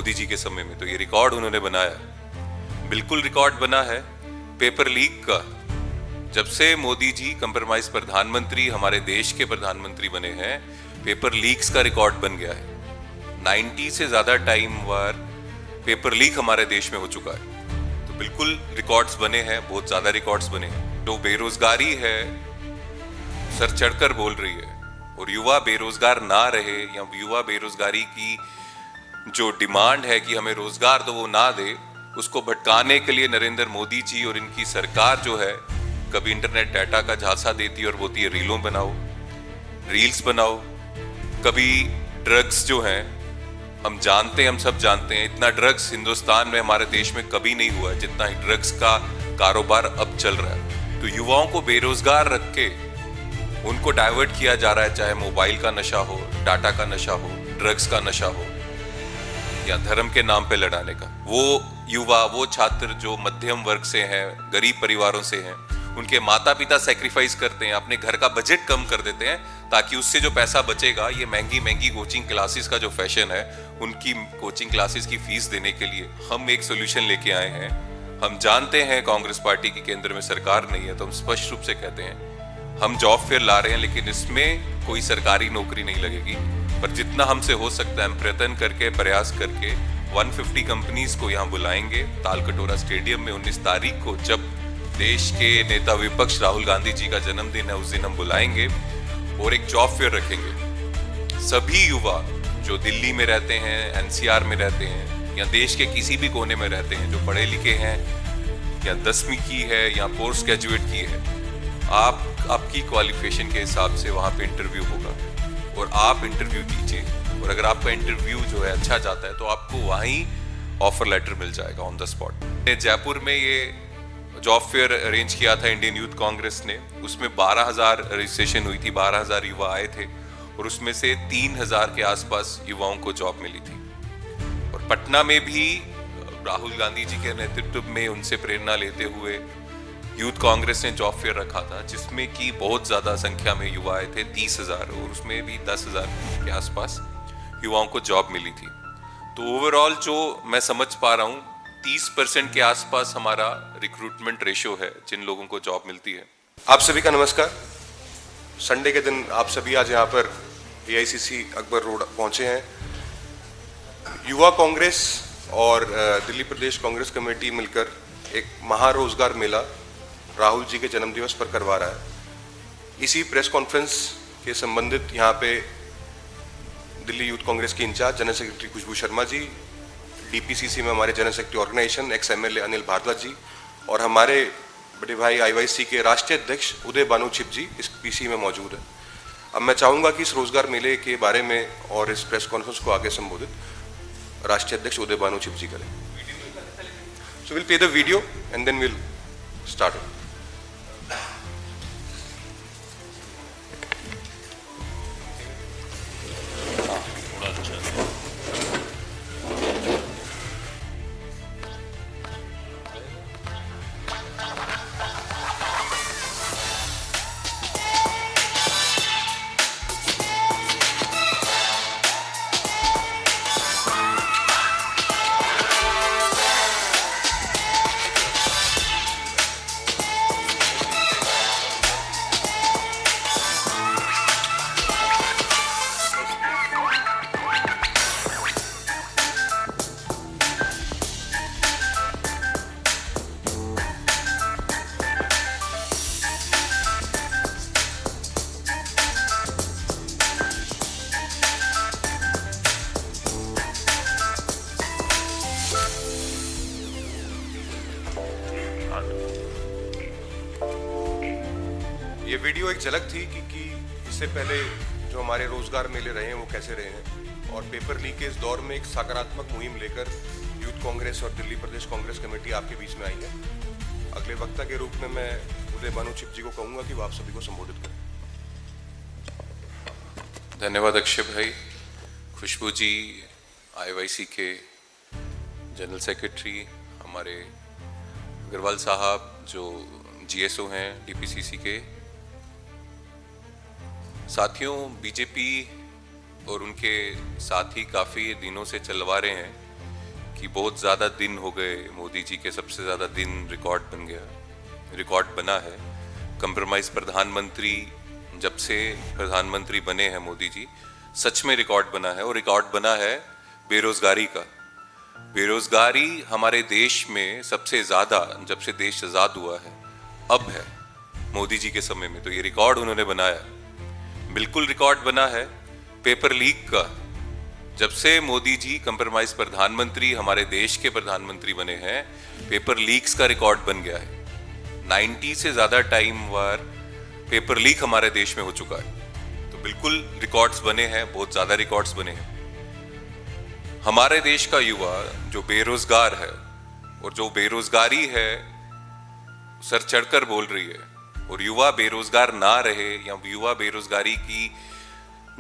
मोदी जी के समय में, तो ये रिकॉर्ड उन्होंने बनाया, बिल्कुल रिकॉर्ड बना है पेपर लीक का। जब से मोदी जी कंप्रोमाइज प्रधानमंत्री हमारे देश के प्रधानमंत्री बने हैं, पेपर लीक्स का रिकॉर्ड बन गया है। 90 से ज्यादा टाइम वार पेपर लीक हमारे देश में हो चुका है, तो बिल्कुल रिकॉर्ड्स बने हैं, बहुत ज्यादा रिकॉर्ड्स बने हैं। तो बेरोजगारी है, सर चढ़कर बोल रही है, और युवा बेरोजगार ना रहे, या युवा बेरोजगारी की जो डिमांड है कि हमें रोजगार दो वो ना दे, उसको भटकाने के लिए नरेंद्र मोदी जी और इनकी सरकार जो है, कभी इंटरनेट डाटा का झांसा देती है और बोलती है रीलों बनाओ, रील्स बनाओ। कभी ड्रग्स जो हैं, हम जानते हैं, हम सब जानते हैं, इतना ड्रग्स हिंदुस्तान में हमारे देश में कभी नहीं हुआ है जितना ड्रग्स का कारोबार अब चल रहा है। तो युवाओं को बेरोजगार रख के उनको डाइवर्ट किया जा रहा है, चाहे मोबाइल का नशा हो, डाटा का नशा हो, ड्रग्स का नशा हो, या धर्म के नाम पे लड़ाने का। वो युवा, वो छात्र जो मध्यम वर्ग से हैं, गरीब परिवारों से हैं, उनके माता पिता सैक्रिफाइस करते हैं, अपने घर का बजट कम कर देते हैं, ताकि उससे जो पैसा बचेगा ये महंगी महंगी कोचिंग क्लासेस का जो फैशन है, उनकी कोचिंग क्लासेस की फीस देने के लिए हम एक सोल्यूशन लेके आए हैं। हम जानते हैं कांग्रेस पार्टी की केंद्र में सरकार नहीं है, तो हम स्पष्ट रूप से कहते हैं हम जॉब फेयर ला रहे हैं, लेकिन इसमें कोई सरकारी नौकरी नहीं लगेगी, पर जितना हमसे हो सकता है हम प्रयत्न करके, प्रयास करके 150 कंपनीज को यहाँ बुलाएंगे तालकटोरा स्टेडियम में 19 तारीख को, जब देश के नेता विपक्ष राहुल गांधी जी का जन्मदिन है, उस दिन हम बुलाएंगे और एक जॉब फेयर रखेंगे। सभी युवा जो दिल्ली में रहते हैं, एनसीआर में रहते हैं, या देश के किसी भी कोने में रहते हैं, जो पढ़े लिखे हैं, या 10वीं की है या पोस्ट ग्रेजुएट की है, आपकी क्वालिफिकेशन के हिसाब से वहाँ पे इंटरव्यू होगा और आप इंटरव्यू दीजिए, और अगर आपका इंटरव्यू जो है अच्छा जाता है तो आपको वहीं ऑफर लेटर मिल जाएगा ऑन द स्पॉट। जयपुर में ये जॉब फेयर अरेंज किया था इंडियन यूथ कांग्रेस ने, उसमें 12,000 रजिस्ट्रेशन हुई थी, 12,000 युवा आए थे, और उसमें से 3,000 के आसपास युवाओं को जॉब मिली थी। और पटना में भी राहुल गांधी जी के नेतृत्व में उनसे प्रेरणा लेते हुए यूथ कांग्रेस ने जॉब फेयर रखा था, जिसमें कि बहुत ज्यादा संख्या में युवा आए थे, 30,000, और उसमें भी 10,000 के आसपास युवाओं को जॉब मिली थी। तो ओवरऑल जो मैं समझ पा रहा हूँ 30% के आसपास हमारा रिक्रूटमेंट रेशियो है, जिन लोगों को जॉब मिलती है। आप सभी का नमस्कार। संडे के दिन आप सभी आज यहाँ पर AICC अकबर रोड पहुँचे हैं। युवा कांग्रेस और दिल्ली प्रदेश कांग्रेस कमेटी मिलकर एक महारोजगार मेला राहुल जी के जन्मदिवस पर करवा रहा है। इसी प्रेस कॉन्फ्रेंस के संबंधित यहाँ पे दिल्ली यूथ कांग्रेस की incharge general secretary Khushbu Sharma ji, DPCC में हमारे general secretary organisation ex MLA Anil Bhardwaj ji, और हमारे बड़े भाई IYC के राष्ट्रीय अध्यक्ष उदय भानु छिप जी इस PC में मौजूद है। अब मैं चाहूँगा कि इस रोजगार मेले के बारे में और इस प्रेस कॉन्फ्रेंस को आगे संबोधित राष्ट्रीय अध्यक्ष उदय भानु छिप जी करें। So we'll play the video and then we'll start it. ये वीडियो एक झलक थी कि इससे पहले जो हमारे रोजगार मेले रहे हैं वो कैसे रहे हैं, और पेपर लीक के इस दौर में एक सकारात्मक मुहिम लेकर यूथ कांग्रेस और दिल्ली प्रदेश कांग्रेस कमेटी आपके बीच में आई है। अगले वक्ता के रूप में मैं उदय भानु छिप जी को कहूँगा कि वो आप सभी को संबोधित करें। धन्यवाद अक्षय भाई। खुशबू जी IYC के जनरल सेक्रेटरी, हमारे अग्रवाल साहब जो GSO हैं DPCC के साथियों, बीजेपी और उनके साथी काफ़ी दिनों से चलवा रहे हैं कि बहुत ज़्यादा दिन हो गए, मोदी जी के सबसे ज़्यादा दिन रिकॉर्ड बन गया, रिकॉर्ड बना है। कंप्रोमाइज़ प्रधानमंत्री जब से प्रधानमंत्री बने हैं मोदी जी, सच में रिकॉर्ड बना है। और रिकॉर्ड बना है बेरोजगारी का। बेरोजगारी हमारे देश में सबसे ज़्यादा जब से देश आज़ाद हुआ है अब है, मोदी जी के समय में। तो ये रिकॉर्ड उन्होंने बनाया, बिल्कुल रिकॉर्ड बना है पेपर लीक का। जब से मोदी जी कंप्रोमाइज प्रधानमंत्री हमारे देश के प्रधानमंत्री बने हैं, पेपर लीक्स का रिकॉर्ड बन गया है। 90 से ज्यादा टाइम वार पेपर लीक हमारे देश में हो चुका है। तो बिल्कुल रिकॉर्ड्स बने हैं, बहुत ज्यादा रिकॉर्ड्स बने हैं। हमारे देश का युवा जो बेरोजगार है, और जो बेरोजगारी है सर चढ़कर बोल रही है, और युवा बेरोजगार ना रहे या युवा बेरोजगारी की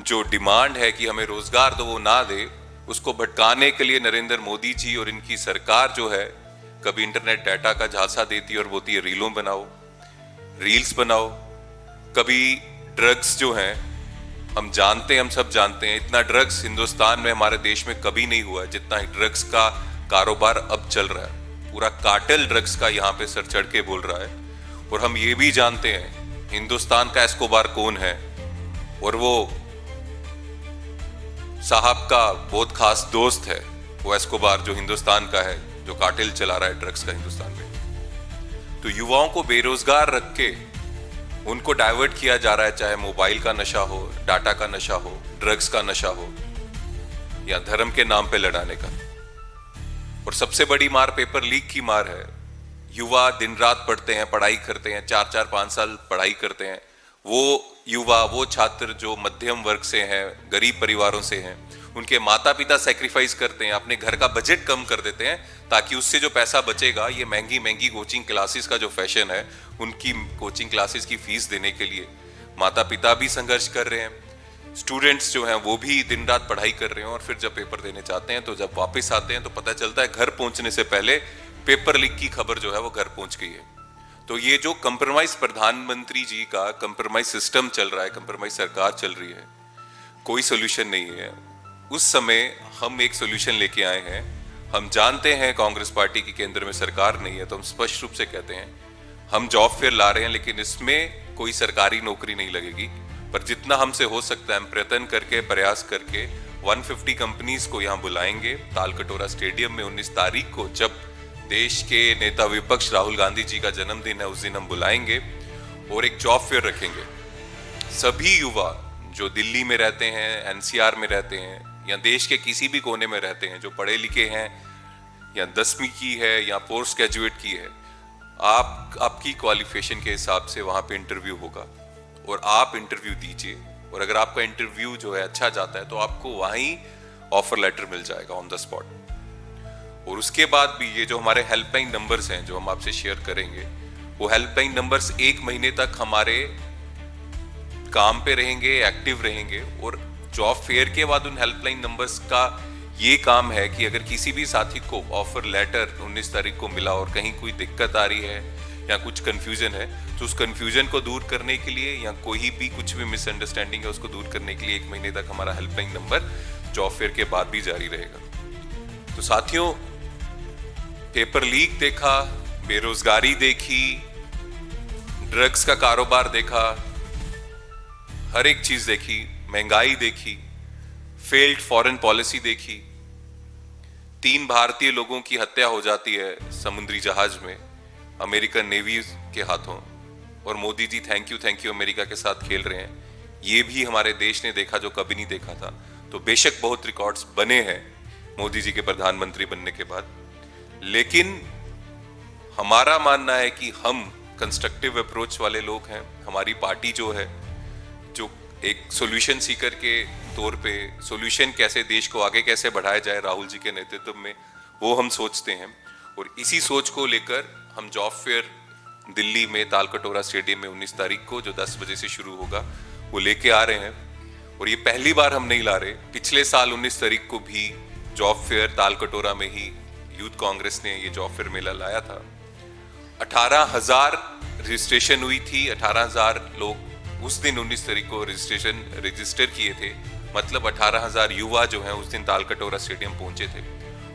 जो डिमांड है कि हमें रोजगार दो वो ना दे, उसको भटकाने के लिए नरेंद्र मोदी जी और इनकी सरकार जो है, कभी इंटरनेट डाटा का झांसा देती है और बोलती है रीलों बनाओ, रील्स बनाओ। कभी ड्रग्स जो हैं, हम जानते हैं, हम सब जानते हैं, इतना ड्रग्स हिंदुस्तान में हमारे देश में कभी नहीं हुआ है जितना ड्रग्स का कारोबार अब चल रहा है। पूरा कार्टेल ड्रग्स का यहाँ पे सर चढ़ के बोल रहा है। और हम ये भी जानते हैं हिंदुस्तान का एस्कोबार कौन है, और वो साहब का बहुत खास दोस्त है वो एस्कोबार, जो हिंदुस्तान का है, जो कार्टेल चला रहा है ड्रग्स का हिंदुस्तान में। तो युवाओं को बेरोजगार रख के उनको डाइवर्ट किया जा रहा है, चाहे मोबाइल का नशा हो, डाटा का नशा हो, ड्रग्स का नशा हो, या धर्म के नाम पे लड़ाने का। और सबसे बड़ी मार पेपर लीक की मार है। युवा दिन रात पढ़ते हैं, पढ़ाई करते हैं, 4-4 5 साल पढ़ाई करते हैं। वो युवा, वो छात्र जो मध्यम वर्ग से हैं, गरीब परिवारों से हैं, उनके माता पिता सैक्रिफाइस करते हैं, अपने घर का बजट कम कर देते हैं ताकि उससे जो पैसा बचेगा ये महंगी महंगी कोचिंग क्लासेस का जो फैशन है, उनकी कोचिंग क्लासेस की फीस देने के लिए माता पिता भी संघर्ष कर रहे हैं। स्टूडेंट्स जो हैं वो भी दिन रात पढ़ाई कर रहे हैं, और फिर जब पेपर देने जाते हैं तो जब वापस आते हैं तो पता चलता है घर पहुंचने से पहले पेपर लीक की खबर जो है वो घर पहुंच गई है। तो ये जो कंप्रोमाइज प्रधानमंत्री जी का कंप्रोमाइज सिस्टम चल रहा है, कंप्रोमाइज सरकार चल रही है, कोई सोल्यूशन नहीं है। उस समय हम एक सोल्यूशन लेके आए हैं। हम जानते हैं कांग्रेस पार्टी की केंद्र में सरकार नहीं है, तो हम स्पष्ट रूप से कहते हैं हम जॉब फेयर ला रहे हैं, लेकिन इसमें कोई सरकारी नौकरी नहीं लगेगी। पर जितना हमसे हो सकता है हम प्रयत्न करके, प्रयास करके 150 कंपनीज को यहाँ बुलाएंगे तालकटोरा स्टेडियम में 19 तारीख को, जब देश के नेता विपक्ष राहुल गांधी जी का जन्मदिन है, उस दिन हम बुलाएंगे और एक जॉब फेयर रखेंगे। सभी युवा जो दिल्ली में रहते हैं, एनसीआर में रहते हैं, या देश के किसी भी कोने में रहते हैं, जो पढ़े लिखे हैं या 10वीं की है या पोस्ट ग्रेजुएट की है, आपकी क्वालिफिकेशन के हिसाब से वहां पे इंटरव्यू होगा और आप इंटरव्यू दीजिए। और अगर आपका इंटरव्यू जो है अच्छा जाता है तो आपको वहीं ऑफर लेटर मिल जाएगा ऑन द स्पॉट। और उसके बाद भी ये जो हमारे हेल्पलाइन नंबर्स हैं जो हम आपसे शेयर करेंगे, वो हेल्पलाइन नंबर्स 1 महीने तक हमारे काम पे रहेंगे, एक्टिव रहेंगे। और जॉब फेयर के बाद उन हेल्पलाइन नंबर्स का ये काम है कि अगर किसी भी साथी को ऑफर लेटर 19 तारीख को मिला और कहीं कोई दिक्कत आ रही है या कुछ कंफ्यूजन है, तो उस कंफ्यूजन को दूर करने के लिए या कोई भी कुछ भी मिसअंडरस्टैंडिंग है उसको दूर करने के लिए 1 महीने तक हमारा हेल्पलाइन नंबर जॉब फेयर के बाद भी जारी रहेगा। तो साथियों, पेपर लीक देखा, बेरोजगारी देखी, ड्रग्स का कारोबार देखा, हर एक चीज देखी, महंगाई देखी, फेल्ड फॉरेन पॉलिसी देखी, 3 भारतीय लोगों की हत्या हो जाती है समुद्री जहाज में अमेरिकन नेवी के हाथों, और Modi ji thank you America के साथ खेल रहे हैं। ये भी हमारे देश ने देखा जो कभी नहीं देखा था। तो बेशक बहुत रिकॉर्ड्स बने हैं मोदी जी के प्रधानमंत्री बनने के बाद, लेकिन हमारा मानना है कि हम कंस्ट्रक्टिव अप्रोच वाले लोग हैं। हमारी पार्टी जो है, जो एक सॉल्यूशन सीकर के तौर पे सॉल्यूशन कैसे देश को आगे कैसे बढ़ाया जाए राहुल जी के नेतृत्व में, वो हम सोचते हैं। और इसी सोच को लेकर हम जॉब फेयर दिल्ली में तालकटोरा स्टेडियम में 19 तारीख को जो 10 बजे से शुरू होगा वो लेके आ रहे हैं। और ये पहली बार हम नहीं ला रहे, पिछले साल 19 तारीख को भी जॉब फेयर तालकटोरा में ही यूथ कांग्रेस ने ये जॉब फेयर मेला लाया था। 18,000 रजिस्ट्रेशन हुई थी, 18,000 लोग उस दिन 19 तारीख को रजिस्टर किए थे। मतलब 18,000 युवा जो हैं उस दिन तालकटोरा स्टेडियम पहुंचे थे।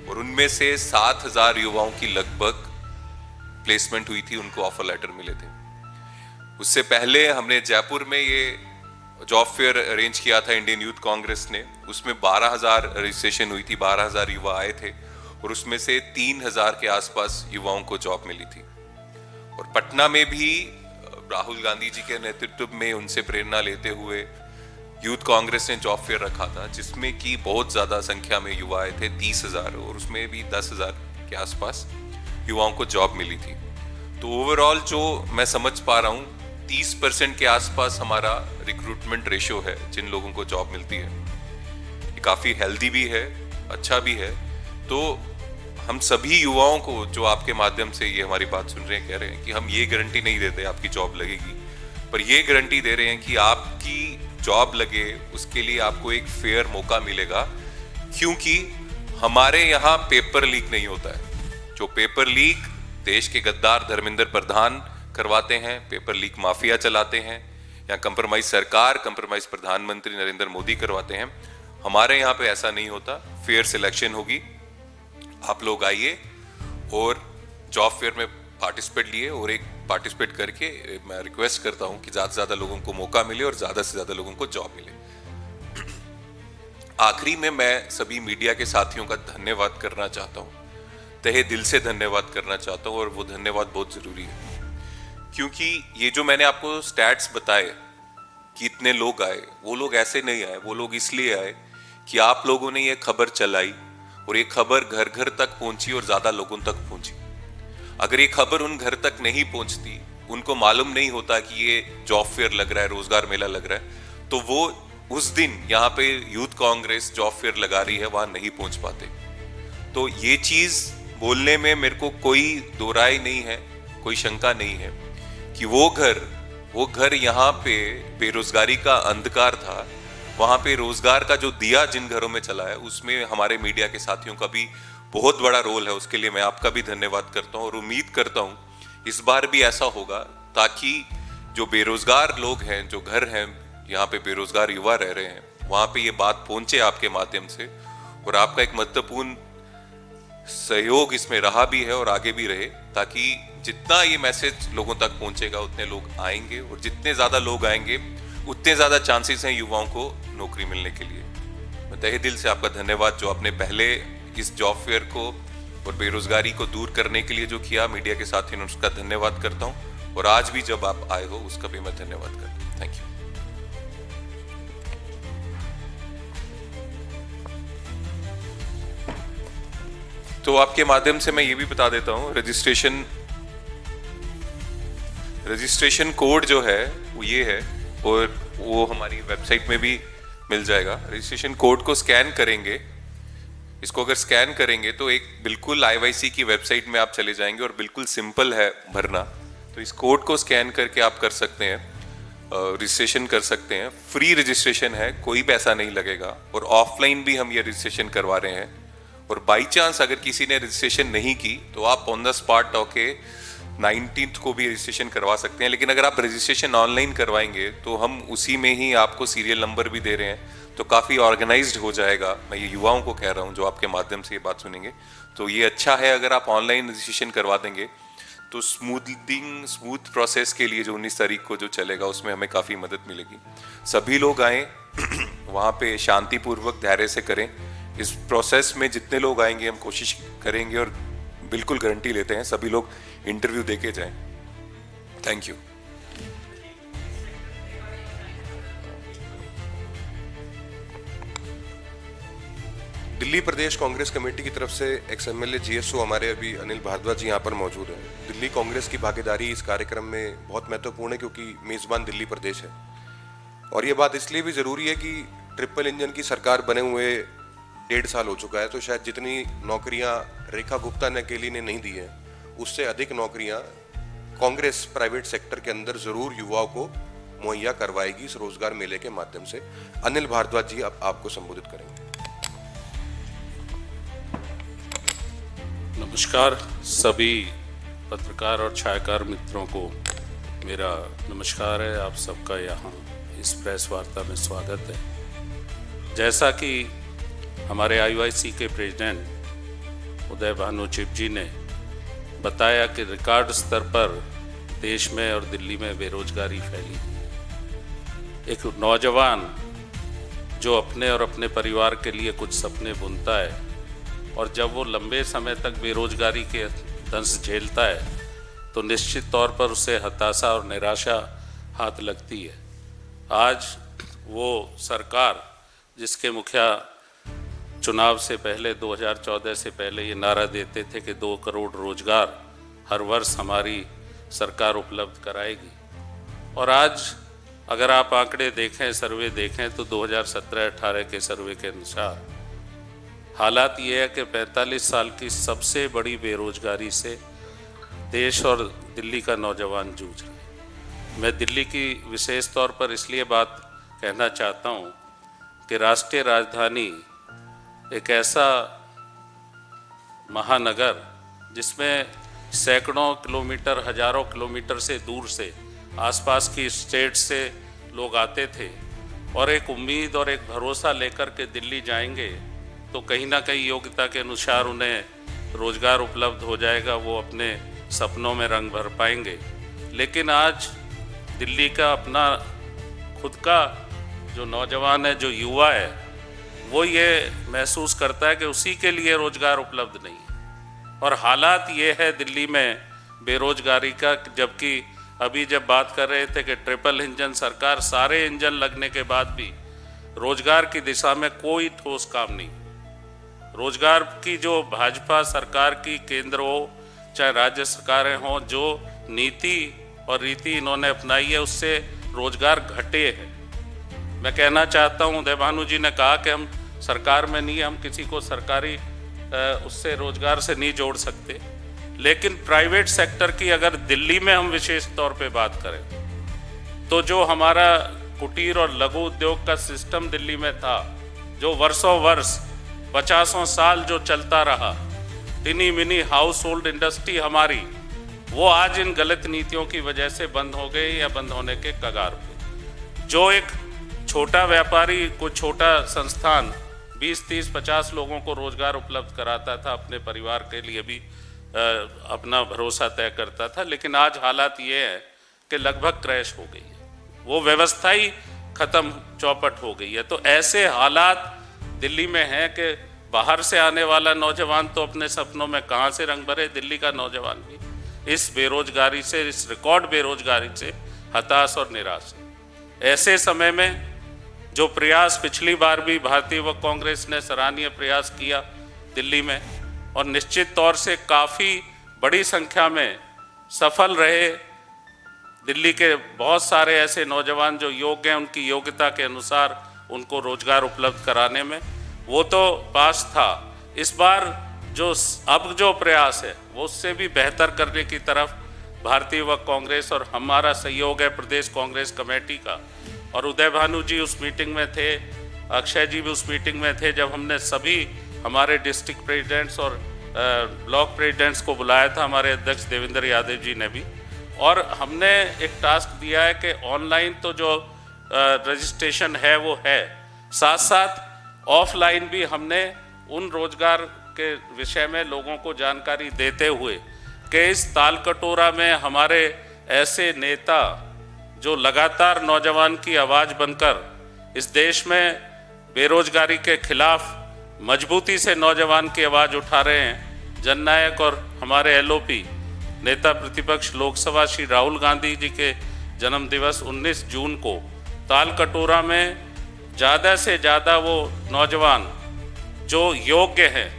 और उनमें से 7,000 युवाओं की लगभग प्लेसमेंट हुई थी, उनको ऑफर लेटर मिले थे। उससे पहले हमने जयपुर में ये जॉब फेयर अरेंज किया था इंडियन यूथ कांग्रेस ने, उसमें 12,000 रजिस्ट्रेशन हुई थी, 12,000 युवा आए थे और उसमें से 3,000 के आसपास युवाओं को जॉब मिली थी। और पटना में भी राहुल गांधी जी के नेतृत्व में उनसे प्रेरणा लेते हुए यूथ कांग्रेस ने जॉब फेयर रखा था, जिसमें कि बहुत ज्यादा संख्या में युवा आए थे, 30,000, और उसमें भी 10,000 के आसपास युवाओं को जॉब मिली थी। तो ओवरऑल जो मैं समझ पा रहा हूँ 30% के आसपास हमारा रिक्रूटमेंट रेशियो है जिन लोगों को जॉब मिलती है। ये काफी हेल्दी भी है, अच्छा भी है। तो हम सभी युवाओं को जो आपके माध्यम से ये हमारी बात सुन रहे हैं, कह रहे हैं कि हम ये गारंटी नहीं देते आपकी जॉब लगेगी, पर ये गारंटी दे रहे हैं कि आपकी जॉब लगे उसके लिए आपको एक फेयर मौका मिलेगा, क्योंकि हमारे यहाँ पेपर लीक नहीं होता है। जो पेपर लीक देश के गद्दार धर्मेंद्र प्रधान करवाते हैं, पेपर लीक माफिया चलाते हैं, या कंप्रोमाइज सरकार, कंप्रोमाइज प्रधानमंत्री नरेंद्र मोदी करवाते हैं, हमारे यहाँ पे ऐसा नहीं होता। फेयर सिलेक्शन होगी, आप लोग आइए और जॉब फेयर में पार्टिसिपेट लिए, और एक पार्टिसिपेट करके मैं रिक्वेस्ट करता हूं कि ज्यादा से ज्यादा लोगों को मौका मिले और ज्यादा से ज्यादा लोगों को जॉब मिले। आखिरी में मैं सभी मीडिया के साथियों का धन्यवाद करना चाहता हूं, तहे दिल से धन्यवाद करना चाहता हूं, और वो धन्यवाद बहुत जरूरी है, क्योंकि ये जो मैंने आपको स्टैट्स बताए कि इतने लोग आए, वो लोग ऐसे नहीं आए, वो लोग इसलिए आए कि आप लोगों ने ये खबर चलाई और ये खबर घर घर तक पहुंची और ज्यादा लोगों तक पहुंची। अगर ये खबर उन घर तक नहीं पहुंचती, उनको मालूम नहीं होता कि ये जॉब फेयर लग रहा है, रोजगार मेला लग रहा है, तो वो उस दिन यहाँ पे यूथ कांग्रेस जॉब फेयर लगा रही है वहां नहीं पहुंच पाते। तो ये चीज बोलने में मेरे को कोई दो राय नहीं है, कोई शंका नहीं है कि वो घर यहाँ पे बेरोजगारी का अंधकार था, वहां पे रोजगार का जो दिया जिन घरों में चला है, उसमें हमारे मीडिया के साथियों का भी बहुत बड़ा रोल है। उसके लिए मैं आपका भी धन्यवाद करता हूं और उम्मीद करता हूं इस बार भी ऐसा होगा, ताकि जो बेरोजगार लोग हैं, जो घर हैं यहाँ पे बेरोजगार युवा रह रहे हैं, वहां पे ये बात पहुंचे आपके माध्यम से, और आपका एक महत्वपूर्ण सहयोग इसमें रहा भी है और आगे भी रहे, ताकि जितना ये मैसेज लोगों तक पहुंचेगा उतने लोग आएंगे, और जितने ज्यादा लोग आएंगे उतने ज्यादा चांसेस हैं युवाओं को नौकरी मिलने के लिए। मैं तहे दिल से आपका धन्यवाद, जो आपने पहले इस जॉब फेयर को और बेरोजगारी को दूर करने के लिए जो किया, मीडिया के साथियों ने, उसका धन्यवाद करता हूं, और आज भी जब आप आए हो उसका भी मैं धन्यवाद करता हूं। Thank you. तो आपके माध्यम से मैं ये भी बता देता हूं, रजिस्ट्रेशन कोड जो है वो ये है, और वो हमारी वेबसाइट में भी मिल जाएगा। रजिस्ट्रेशन कोड को स्कैन करेंगे, इसको अगर स्कैन करेंगे तो एक बिल्कुल IYC की वेबसाइट में आप चले जाएंगे, और बिल्कुल सिंपल है भरना। तो इस कोड को स्कैन करके आप कर सकते हैं, रजिस्ट्रेशन कर सकते हैं। फ्री रजिस्ट्रेशन है, कोई पैसा नहीं लगेगा, और ऑफलाइन भी हम ये रजिस्ट्रेशन करवा रहे हैं। और बाई चांस अगर किसी ने रजिस्ट्रेशन नहीं की तो आप ऑन द स्पॉट होके 19th को भी रजिस्ट्रेशन करवा सकते हैं। लेकिन अगर आप रजिस्ट्रेशन ऑनलाइन करवाएंगे तो हम उसी में ही आपको सीरियल नंबर भी दे रहे हैं, तो काफ़ी ऑर्गेनाइज्ड हो जाएगा। मैं ये युवाओं को कह रहा हूँ जो आपके माध्यम से ये बात सुनेंगे, तो ये अच्छा है अगर आप ऑनलाइन रजिस्ट्रेशन करवा देंगे, तो स्मूथ प्रोसेस के लिए जो 19 तारीख को जो चलेगा उसमें हमें काफ़ी मदद मिलेगी। सभी लोग आएँ, वहाँ पे शांतिपूर्वक धैर्य से करें। इस प्रोसेस में जितने लोग आएंगे हम कोशिश करेंगे, और बिल्कुल गारंटी लेते हैं सभी लोग इंटरव्यू देके जाएं। Thank you. दिल्ली प्रदेश कांग्रेस कमेटी की तरफ से एक्स MLA GSO हमारे अभी अनिल भारद्वाज जी यहाँ पर मौजूद हैं। दिल्ली कांग्रेस की भागीदारी इस कार्यक्रम में बहुत महत्वपूर्ण है, क्योंकि मेजबान दिल्ली प्रदेश है, और ये बात इसलिए भी जरूरी है कि ट्रिपल इंजन की सरकार बने हुए 1.5 साल हो चुका है, तो शायद जितनी नौकरियां रेखा गुप्ता ने अकेली ने नहीं दी है, उससे अधिक नौकरियां कांग्रेस प्राइवेट सेक्टर के अंदर जरूर युवाओं को मुहैया करवाएगी इस रोजगार मेले के माध्यम से। अनिल भारद्वाज जी अब आपको संबोधित करेंगे। नमस्कार सभी पत्रकार और छायाकार मित्रों को मेरा नमस्कार है। आप सबका यहाँ इस प्रेस वार्ता में स्वागत है। जैसा कि हमारे IYC के प्रेसिडेंट उदय भानु चिप जी ने बताया कि रिकॉर्ड स्तर पर देश में और दिल्ली में बेरोजगारी फैली। एक नौजवान जो अपने और अपने परिवार के लिए कुछ सपने बुनता है और जब वो लंबे समय तक बेरोजगारी के दंश झेलता है तो निश्चित तौर पर उसे हताशा और निराशा हाथ लगती है। आज वो सरकार जिसके मुखिया चुनाव से पहले 2014 से पहले ये नारा देते थे कि 2 करोड़ रोजगार हर वर्ष हमारी सरकार उपलब्ध कराएगी, और आज अगर आप आंकड़े देखें, सर्वे देखें तो 2017-18 के सर्वे के अनुसार हालात ये है कि 45 साल की सबसे बड़ी बेरोजगारी से देश और दिल्ली का नौजवान जूझ रहा है। मैं दिल्ली की विशेष तौर पर इसलिए बात कहना चाहता हूँ कि राष्ट्रीय राजधानी एक ऐसा महानगर जिसमें सैकड़ों किलोमीटर, हजारों किलोमीटर से दूर से आसपास की स्टेट से लोग आते थे और एक उम्मीद और एक भरोसा लेकर के दिल्ली जाएंगे तो कहीं ना कहीं योग्यता के अनुसार उन्हें रोजगार उपलब्ध हो जाएगा, वो अपने सपनों में रंग भर पाएंगे। लेकिन आज दिल्ली का अपना खुद का जो नौजवान है, जो युवा है, वो ये महसूस करता है कि उसी के लिए रोजगार उपलब्ध नहीं है। और हालात ये है दिल्ली में बेरोजगारी का, जबकि अभी जब बात कर रहे थे कि ट्रिपल इंजन सरकार, सारे इंजन लगने के बाद भी रोजगार की दिशा में कोई ठोस काम नहीं। रोजगार की जो भाजपा सरकार की केंद्र हो चाहे राज्य सरकारें हों, जो नीति और रीति इन्होंने अपनाई है उससे रोजगार घटे हैं। मैं कहना चाहता हूं, उदय भानु जी ने कहा कि हम सरकार में नहीं, हम किसी को सरकारी उससे रोजगार से नहीं जोड़ सकते, लेकिन प्राइवेट सेक्टर की अगर दिल्ली में हम विशेष तौर पे बात करें तो जो हमारा कुटीर और लघु उद्योग का सिस्टम दिल्ली में था, जो वर्षों वर्ष 50 साल जो चलता रहा, टिनी मिनी हाउस होल्ड इंडस्ट्री हमारी, वो आज इन गलत नीतियों की वजह से बंद हो गई या बंद होने के कगार पे। जो एक छोटा व्यापारी, कोई छोटा संस्थान 20, 30, 50 लोगों को रोजगार उपलब्ध कराता था, अपने परिवार के लिए भी अपना भरोसा तय करता था, लेकिन आज हालात ये है कि लगभग क्रैश हो गई है, वो व्यवस्था ही खत्म, चौपट हो गई है। तो ऐसे हालात दिल्ली में हैं कि बाहर से आने वाला नौजवान तो अपने सपनों में कहाँ से रंग भरे, दिल्ली का नौजवान भी इस बेरोजगारी से, इस रिकॉर्ड बेरोजगारी से हताश और निराश है। ऐसे समय में जो प्रयास पिछली बार भी भारतीय युवक कांग्रेस ने सराहनीय प्रयास किया दिल्ली में, और निश्चित तौर से काफ़ी बड़ी संख्या में सफल रहे, दिल्ली के बहुत सारे ऐसे नौजवान जो योग्य हैं, उनकी योग्यता के अनुसार उनको रोजगार उपलब्ध कराने में, वो तो पास था। इस बार जो अब जो प्रयास है वो उससे भी बेहतर करने की तरफ भारतीय युवक कांग्रेस और हमारा सहयोग है प्रदेश कांग्रेस कमेटी का। और उदय भानु जी उस मीटिंग में थे, अक्षय जी भी उस मीटिंग में थे, जब हमने सभी हमारे डिस्ट्रिक्ट प्रेसिडेंट्स और ब्लॉक प्रेसिडेंट्स को बुलाया था, हमारे अध्यक्ष देवेंद्र यादव जी ने भी, और हमने एक टास्क दिया है कि ऑनलाइन तो जो रजिस्ट्रेशन है वो है, साथ साथ ऑफलाइन भी हमने उन रोजगार के विषय में लोगों को जानकारी देते हुए कि इस ताल कटोरा में हमारे ऐसे नेता जो लगातार नौजवान की आवाज़ बनकर इस देश में बेरोजगारी के खिलाफ मजबूती से नौजवान की आवाज़ उठा रहे हैं। जननायक और हमारे एलओपी नेता प्रतिपक्ष लोकसभा श्री राहुल गांधी जी के जन्म दिवस 19 जून को ताल कटोरा में ज़्यादा से ज़्यादा वो नौजवान जो योग्य हैं,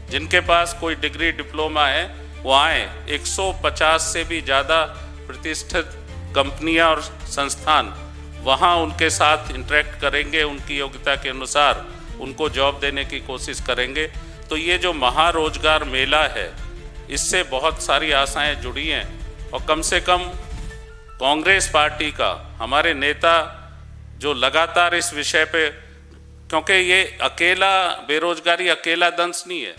जिनके पास कोई डिग्री डिप्लोमा है, वो आए। 150 से भी ज़्यादा प्रतिष्ठित कंपनियां और संस्थान वहाँ उनके साथ इंटरेक्ट करेंगे, उनकी योग्यता के अनुसार उनको जॉब देने की कोशिश करेंगे। तो ये जो महारोजगार मेला है, इससे बहुत सारी आशाएं जुड़ी हैं, और कम से कम कांग्रेस पार्टी का हमारे नेता जो लगातार इस विषय पे, क्योंकि ये अकेला बेरोजगारी अकेला दंश नहीं है।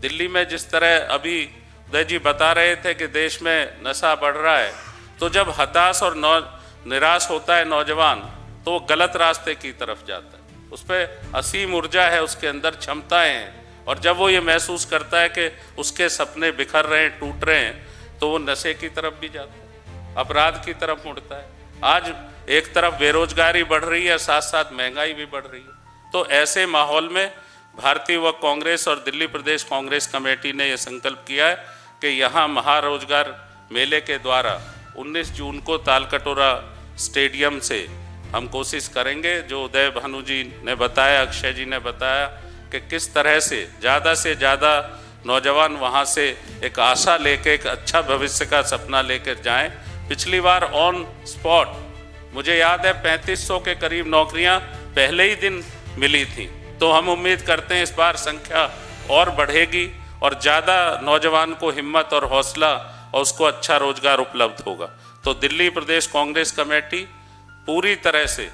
दिल्ली में जिस तरह अभी उदय जी बता रहे थे कि देश में नशा बढ़ रहा है, तो जब हताश और निराश होता है नौजवान तो वो गलत रास्ते की तरफ जाता है। उस पर असीम ऊर्जा है, उसके अंदर क्षमताएं हैं, और जब वो ये महसूस करता है कि उसके सपने बिखर रहे हैं, टूट रहे हैं, तो वो नशे की तरफ भी जाता है, अपराध की तरफ मुड़ता है। आज एक तरफ बेरोजगारी बढ़ रही है, साथ साथ महंगाई भी बढ़ रही है। तो ऐसे माहौल में भारतीय युवक कांग्रेस और दिल्ली प्रदेश कांग्रेस कमेटी ने यह संकल्प किया है कि यहाँ महारोजगार मेले के द्वारा 19 जून को तालकटोरा स्टेडियम से हम कोशिश करेंगे, जो उदय भानु जी ने बताया, अक्षय जी ने बताया, कि किस तरह से ज़्यादा नौजवान वहाँ से एक आशा लेके, एक अच्छा भविष्य का सपना लेकर जाएं। पिछली बार ऑन स्पॉट मुझे याद है 3500 के करीब नौकरियां पहले ही दिन मिली थी। तो हम उम्मीद करते हैं इस बार संख्या और बढ़ेगी और ज़्यादा नौजवान को हिम्मत और हौसला और उसको अच्छा रोजगार उपलब्ध होगा। तो दिल्ली प्रदेश कांग्रेस कमेटी पूरी तरह से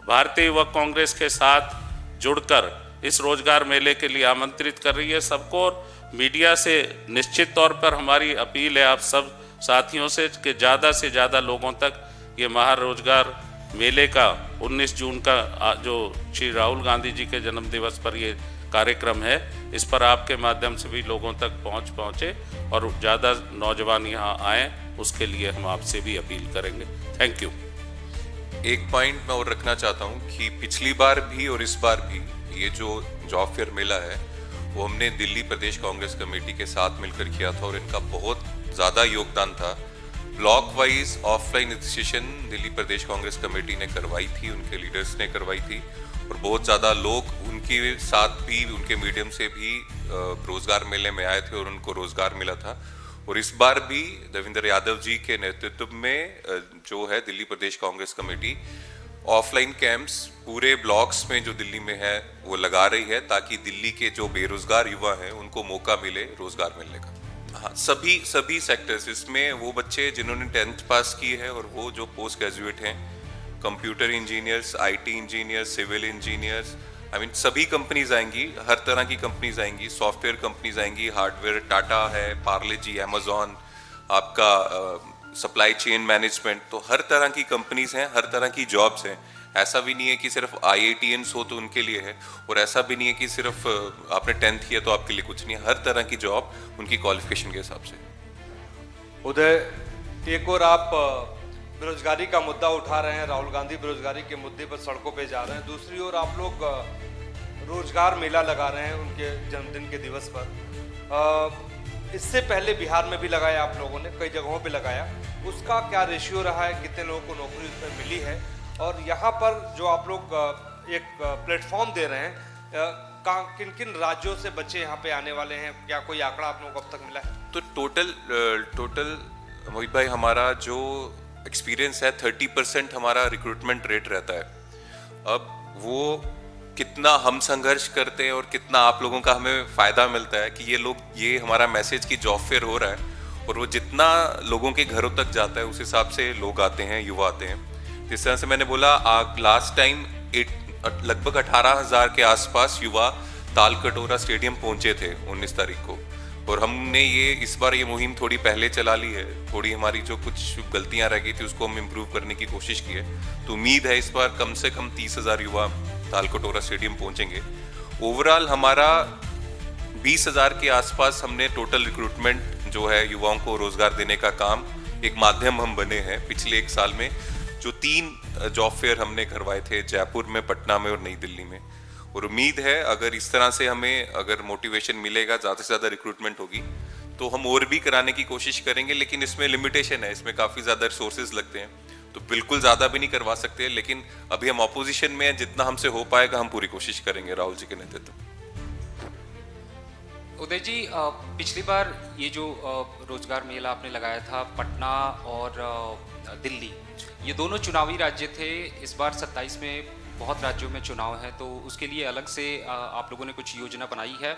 भारतीय युवक कांग्रेस के साथ जुड़कर इस रोजगार मेले के लिए आमंत्रित कर रही है सबको। और मीडिया से निश्चित तौर पर हमारी अपील है आप सब साथियों से कि ज़्यादा से ज़्यादा लोगों तक ये महारोजगार मेले का 19 जून का जो श्री राहुल गांधी जी के जन्म दिवस पर ये कार्यक्रम है, इस पर आपके माध्यम से भी लोगों तक पहुँचे और ज़्यादा नौजवान यहाँ आएँ, उसके लिए हम आपसे भी अपील करेंगे। Thank you. एक पॉइंट मैं और रखना चाहता हूँ कि पिछली बार भी और इस बार भी ये जो जॉब फेयर मेला है वो हमने दिल्ली प्रदेश कांग्रेस कमेटी के साथ मिलकर किया था और इनका बहुत ज़्यादा योगदान था। Block wise offline registration Delhi प्रदेश कांग्रेस कमेटी ने करवाई थी, उनके लीडर्स ने करवाई थी और बहुत ज़्यादा लोग उनके साथ भी, उनके मीडियम से भी रोजगार मेले में आए थे और उनको रोजगार मिला था। और इस बार भी देवेंद्र यादव जी के नेतृत्व में जो है दिल्ली प्रदेश कांग्रेस कमेटी ऑफलाइन कैंप्स पूरे ब्लॉक्स में जो दिल्ली में है वो लगा रही है, ताकि दिल्ली के जो बेरोजगार युवा हैं उनको मौका मिले रोजगार मिलने का। हाँ, सभी सेक्टर्स, इसमें वो बच्चे जिन्होंने 10th पास की है और वो जो पोस्ट ग्रेजुएट हैं, computer engineers, IT engineers, civil engineers, सभी कंपनीज आएंगी, हर तरह की कंपनीज आएंगी, सॉफ्टवेयर कंपनीज आएंगी, हार्डवेयर, टाटा है, पार्ले जी, अमेजॉन, आपका सप्लाई चेन मैनेजमेंट, तो हर तरह की कंपनीज हैं, हर तरह की जॉब्स हैं। ऐसा भी नहीं है कि सिर्फ IITians हो तो उनके लिए है, और ऐसा भी नहीं है कि सिर्फ आपने 10th किया तो आपके लिए कुछ नहीं है। हर तरह की जॉब उनकी क्वालिफिकेशन के हिसाब से। उदय, एक और आप बेरोजगारी का मुद्दा उठा रहे हैं, राहुल गांधी बेरोजगारी के मुद्दे पर सड़कों पे जा रहे हैं, दूसरी ओर आप लोग रोजगार मेला लगा रहे हैं उनके जन्मदिन के दिवस पर। इससे पहले बिहार में भी लगाया आप लोगों ने, कई जगहों पे लगाया, उसका क्या रेशियो रहा है, कितने लोगों को नौकरी उसमें मिली है, और यहाँ पर जो आप लोग एक प्लेटफॉर्म दे रहे हैं, किन किन राज्यों से बच्चे यहाँ पे आने वाले हैं, क्या कोई आंकड़ा आप लोगों को अब तक मिला है? तो टोटल मोहित भाई, हमारा जो एक्सपीरियंस है 30% हमारा रिक्रूटमेंट रेट रहता है। अब वो कितना हम संघर्ष करते हैं और कितना आप लोगों का हमें फायदा मिलता है कि ये हमारा मैसेज कि जॉब फेयर हो रहा है और वो जितना लोगों के घरों तक जाता है उस हिसाब से लोग आते हैं, युवा आते हैं। जिस तरह से मैंने बोला, लास्ट टाइम लगभग 18,000 के आसपास युवा तालकटोरा स्टेडियम पहुंचे थे 19 तारीख को, और हमने इस बार ये मुहिम थोड़ी पहले चला ली है। थोड़ी हमारी जो कुछ गलतियां रह गई थी उसको हम इम्प्रूव करने की कोशिश की है। तो उम्मीद है इस बार कम से कम 30,000 युवा तालकटोरा स्टेडियम पहुंचेंगे। ओवरऑल हमारा 20,000 के आसपास हमने टोटल रिक्रूटमेंट जो है युवाओं को रोजगार देने का काम, एक माध्यम हम बने हैं पिछले 1 साल में। जो 3 जॉब फेयर हमने करवाए थे जयपुर में, पटना में और नई दिल्ली में, और उम्मीद है अगर इस तरह से हमें अगर मोटिवेशन मिलेगा, ज़्यादा से ज़्यादा रिक्रूटमेंट होगी तो हम और भी कराने की कोशिश करेंगे। लेकिन इसमें लिमिटेशन है, इसमें काफ़ी ज़्यादा रिसोर्सेज लगते हैं, तो बिल्कुल ज़्यादा भी नहीं करवा सकते। लेकिन अभी हम ऑपोजिशन में हैं, जितना हमसे हो पाएगा हम पूरी कोशिश करेंगे राहुल जी के नेतृत्व में। उदय जी, पिछली बार ये जो रोजगार मेला आपने लगाया था पटना और दिल्ली, ये दोनों चुनावी राज्य थे। इस बार 27 में बहुत राज्यों में चुनाव है, तो उसके लिए अलग से आप लोगों ने कुछ योजना बनाई है।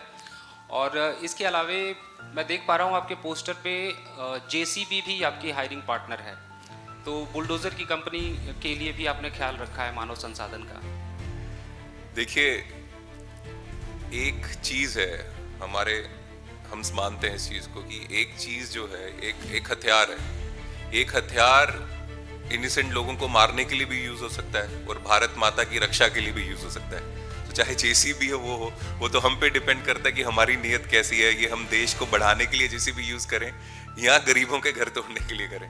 और इसके अलावे मैं देख पा रहा हूँ आपके पोस्टर पे JCB भी आपकी हायरिंग पार्टनर है, तो बुलडोजर की कंपनी के लिए भी आपने ख्याल रखा है मानव संसाधन का? देखिए, एक चीज़ है हम मानते हैं इस चीज़ को कि एक चीज़ जो है एक हथियार है। एक हथियार इनिसेंट लोगों को मारने के लिए भी यूज़ हो सकता है और भारत माता की रक्षा के लिए भी यूज़ हो सकता है। तो चाहे जेसीबी हो, वो तो हम पे डिपेंड करता है कि हमारी नीयत कैसी है। ये हम देश को बढ़ाने के लिए जेसीबी यूज करें या गरीबों के घर तोड़ने के लिए करें।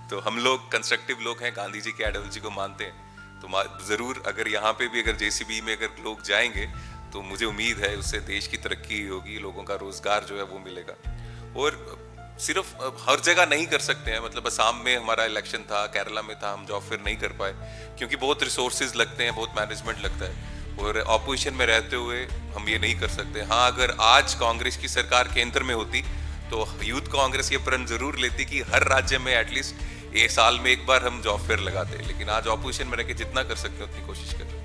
तो हम लोग कंस्ट्रक्टिव लोग हैं, गांधी जी की आइडियोलॉजी को मानते हैं। तो जरूर अगर यहाँ पे भी अगर जेसीबी में अगर लोग जाएंगे तो मुझे उम्मीद है उससे देश की तरक्की होगी, लोगों का रोजगार जो है वो मिलेगा। और सिर्फ हर जगह नहीं कर सकते हैं, मतलब असम में हमारा इलेक्शन था, केरला में था, हम जॉब फेयर नहीं कर पाए क्योंकि बहुत रिसोर्सेज लगते हैं, बहुत मैनेजमेंट लगता है, और ऑपोजिशन में रहते हुए हम ये नहीं कर सकते। हाँ, अगर आज कांग्रेस की सरकार केंद्र में होती तो यूथ कांग्रेस ये प्रण जरूर लेती कि हर राज्य में एटलीस्ट एक साल में एक बार हम जॉब फेयर लगाते, लेकिन आज ऑपोजिशन में रह के जितना कर सकते हैं उतनी कोशिश करें।